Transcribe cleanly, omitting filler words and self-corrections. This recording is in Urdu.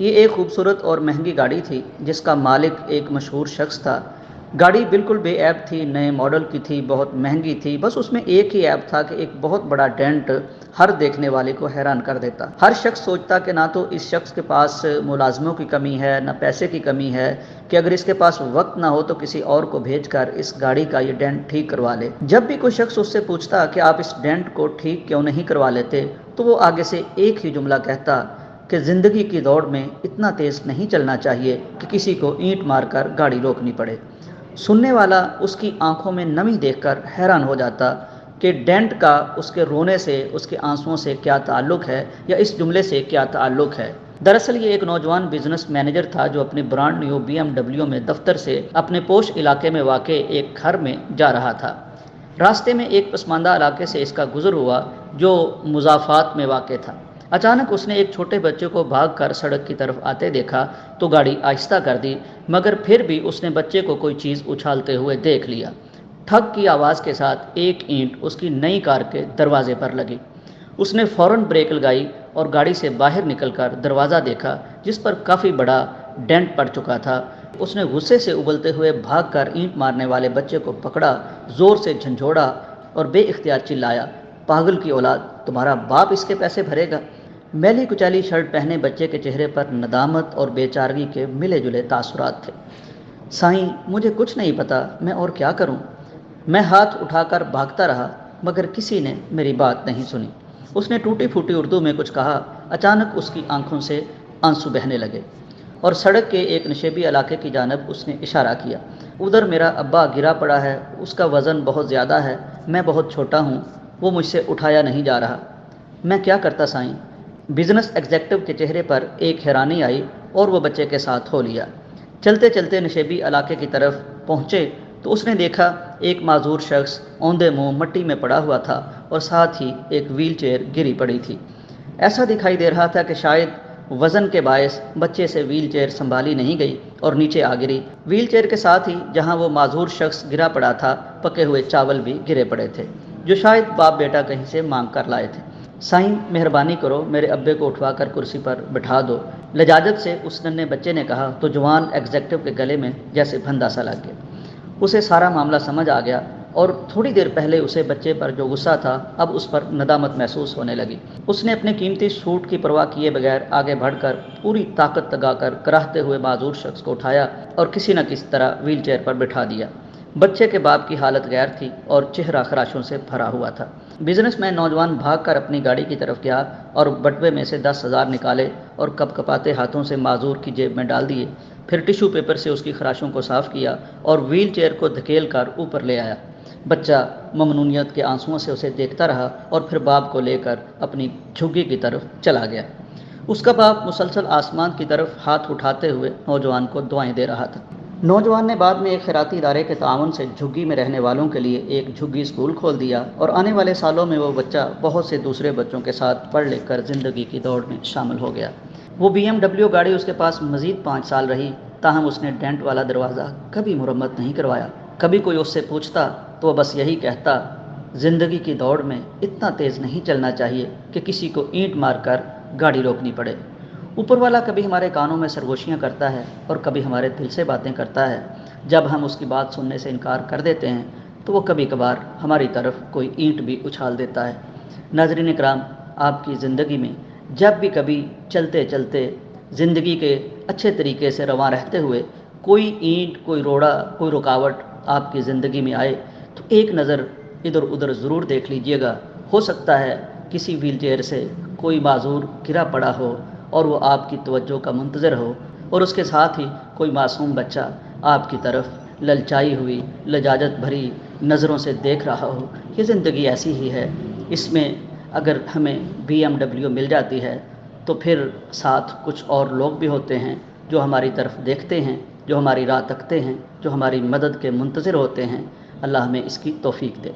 یہ ایک خوبصورت اور مہنگی گاڑی تھی جس کا مالک ایک مشہور شخص تھا۔ گاڑی بالکل بے عیب تھی، نئے ماڈل کی تھی، بہت مہنگی تھی، بس اس میں ایک ہی عیب تھا کہ ایک بہت بڑا ڈینٹ ہر دیکھنے والے کو حیران کر دیتا۔ ہر شخص سوچتا کہ نہ تو اس شخص کے پاس ملازموں کی کمی ہے، نہ پیسے کی کمی ہے، کہ اگر اس کے پاس وقت نہ ہو تو کسی اور کو بھیج کر اس گاڑی کا یہ ڈینٹ ٹھیک کروا لے۔ جب بھی کوئی شخص اس سے پوچھتا کہ آپ اس ڈینٹ کو ٹھیک کیوں نہیں کروا لیتے، تو وہ آگے سے ایک ہی جملہ کہتا کہ زندگی کی دوڑ میں اتنا تیز نہیں چلنا چاہیے کہ کسی کو اینٹ مار کر گاڑی روکنی پڑے۔ سننے والا اس کی آنکھوں میں نمی دیکھ کر حیران ہو جاتا کہ ڈینٹ کا اس کے رونے سے، اس کے آنسوؤں سے کیا تعلق ہے، یا اس جملے سے کیا تعلق ہے۔ دراصل یہ ایک نوجوان بزنس مینیجر تھا جو اپنی برانڈ نیو BMW میں دفتر سے اپنے پوش علاقے میں واقع ایک گھر میں جا رہا تھا۔ راستے میں ایک پسماندہ علاقے سے اس کا گزر ہوا جو مضافات میں واقع تھا۔ اچانک اس نے ایک چھوٹے بچے کو بھاگ کر سڑک کی طرف آتے دیکھا تو گاڑی آہستہ کر دی، مگر پھر بھی اس نے بچے کو کوئی چیز اچھالتے ہوئے دیکھ لیا۔ ٹھک کی آواز کے ساتھ ایک اینٹ اس کی نئی کار کے دروازے پر لگی۔ اس نے فوراً بریک لگائی اور گاڑی سے باہر نکل کر دروازہ دیکھا جس پر کافی بڑا ڈینٹ پڑ چکا تھا۔ اس نے غصے سے ابلتے ہوئے بھاگ کر اینٹ مارنے والے بچے کو پکڑا، زور سے جھنجھوڑا اور بے اختیار چلایا، پاگل کی اولاد، تمہارا باپ اس کے پیسے بھرے گا؟ میلی کچیلی شرٹ پہنے بچے کے چہرے پر ندامت اور بے چارگی کے ملے جلے تاثرات تھے۔ سائیں، مجھے کچھ نہیں پتا، میں اور کیا کروں؟ میں ہاتھ اٹھا کر بھاگتا رہا مگر کسی نے میری بات نہیں سنی۔ اس نے ٹوٹی پھوٹی اردو میں کچھ کہا۔ اچانک اس کی آنکھوں سے آنسو بہنے لگے اور سڑک کے ایک نشیبی علاقے کی جانب اس نے اشارہ کیا۔ ادھر میرا ابا گرا پڑا ہے، اس کا وزن بہت زیادہ ہے، میں بہت چھوٹا ہوں، وہ مجھ سے اٹھایا نہیں جا رہا، میں کیا کرتا سائیں؟ بزنس ایگزیکٹو کے چہرے پر ایک حیرانی آئی اور وہ بچے کے ساتھ ہو لیا۔ چلتے چلتے نشیبی علاقے کی طرف پہنچے تو اس نے دیکھا ایک معذور شخص اوندے منہ مٹی میں پڑا ہوا تھا اور ساتھ ہی ایک ویل چیئر گری پڑی تھی۔ ایسا دکھائی دے رہا تھا کہ شاید وزن کے باعث بچے سے ویل چیئر سنبھالی نہیں گئی اور نیچے آ گری۔ ویل چیئر کے ساتھ ہی جہاں وہ معذور شخص گرا پڑا تھا پکے ہوئے چاول بھی گرے پڑے تھے جو شاید باپ بیٹا کہیں سے مانگ کر لائے تھے۔ سائیں، مہربانی کرو، میرے ابے کو اٹھوا کر کرسی پر بٹھا دو، لجاجت سے اس ننھے بچے نے کہا تو جوان ایگزیکٹو کے گلے میں جیسے پھندا سا لگ گیا۔ اسے سارا معاملہ سمجھ آ گیا اور تھوڑی دیر پہلے اسے بچے پر جو غصہ تھا اب اس پر ندامت محسوس ہونے لگی۔ اس نے اپنے قیمتی سوٹ کی پرواہ کیے بغیر آگے بڑھ کر پوری طاقت لگا کر کراہتے ہوئے معذور شخص کو اٹھایا اور کسی نہ کسی طرح ویل چیئر پر بٹھا دیا۔ بچے کے باپ کی حالت غیر تھی اور چہرہ خراشوں سے بھرا ہوا تھا۔ بزنس مین نوجوان بھاگ کر اپنی گاڑی کی طرف گیا اور بٹوے میں سے 10,000 نکالے اور کپ کپاتے ہاتھوں سے معذور کی جیب میں ڈال دیے، پھر ٹیشو پیپر سے اس کی خراشوں کو صاف کیا اور ویل چیئر کو دھکیل کر اوپر لے آیا۔ بچہ ممنونیت کے آنسوؤں سے اسے دیکھتا رہا اور پھر باپ کو لے کر اپنی جھگی کی طرف چلا گیا۔ اس کا باپ مسلسل آسمان کی طرف ہاتھ اٹھاتے ہوئے نوجوان کو دعائیں دے رہا تھا۔ نوجوان نے بعد میں ایک خیراتی ادارے کے تعاون سے جھگی میں رہنے والوں کے لیے ایک جھگی اسکول کھول دیا اور آنے والے سالوں میں وہ بچہ بہت سے دوسرے بچوں کے ساتھ پڑھ لکھ کر زندگی کی دوڑ میں شامل ہو گیا۔ وہ BMW گاڑی اس کے پاس مزید 5 سال رہی، تاہم اس نے ڈینٹ والا دروازہ کبھی مرمت نہیں کروایا۔ کبھی کوئی اس سے پوچھتا تو وہ بس یہی کہتا، زندگی کی دوڑ میں اتنا تیز نہیں چلنا چاہیے کہ کسی کو اینٹ مار کر گاڑی روکنی پڑے۔ اوپر والا کبھی ہمارے کانوں میں سرگوشیاں کرتا ہے اور کبھی ہمارے دل سے باتیں کرتا ہے۔ جب ہم اس کی بات سننے سے انکار کر دیتے ہیں تو وہ کبھی کبھار ہماری طرف کوئی اینٹ بھی اچھال دیتا ہے۔ ناظرین اکرام، آپ کی زندگی میں جب بھی کبھی چلتے چلتے زندگی کے اچھے طریقے سے رواں رہتے ہوئے کوئی اینٹ، کوئی روڑا، کوئی رکاوٹ آپ کی زندگی میں آئے تو ایک نظر ادھر ادھر ضرور دیکھ لیجئے گا۔ ہو سکتا ہے کسی ویل چیئر سے کوئی معذور گرا پڑا ہو اور وہ آپ کی توجہ کا منتظر ہو، اور اس کے ساتھ ہی کوئی معصوم بچہ آپ کی طرف للچائی ہوئی، لجاجت بھری نظروں سے دیکھ رہا ہو۔ یہ زندگی ایسی ہی ہے، اس میں اگر ہمیں BMW مل جاتی ہے تو پھر ساتھ کچھ اور لوگ بھی ہوتے ہیں جو ہماری طرف دیکھتے ہیں، جو ہماری راہ تکتے ہیں، جو ہماری مدد کے منتظر ہوتے ہیں۔ اللہ ہمیں اس کی توفیق دے۔